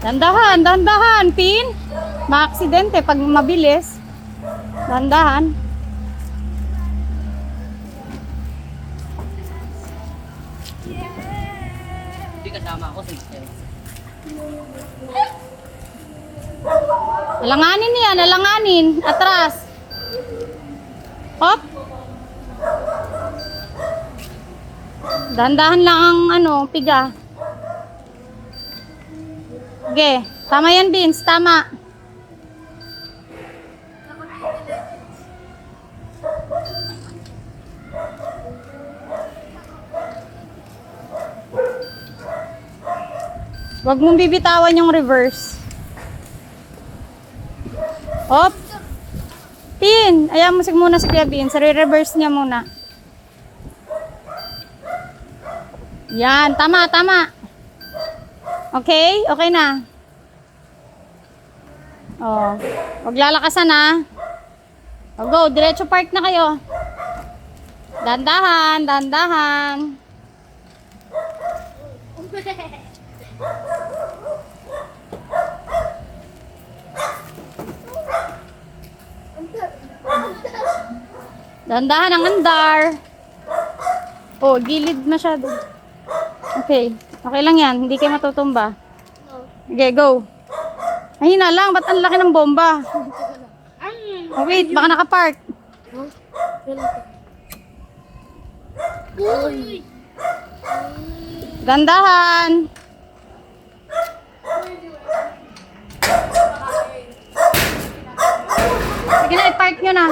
Dandahan, dandahan, Pin. Maaksidente pag mabilis. Dandahan. Hindi kasama ako sa stealth. Alanganin yan, alanganin. Atras. Hop. Dandahan lang ang piga. Okay, tama yan, Vince, tama. Huwag mong bibitawan yung reverse. Hop. Pin, ayaw mo muna si Kuya Vince. Re-reverse niya muna. Yan, tama, tama. Okay? Okay na. Oh, wag lalakasan ha. O go, diretso park na kayo. Dandahan, dandahan. Dandahan ang andar. Oh, gilid masyado. Okay. Okay lang yan. Hindi kayo matutumba. Okay, go. Mahina lang. Ba't ang laki ng bomba? Oh, wait. Baka nakapark. Dandahan. Sige na, i-park nyo na.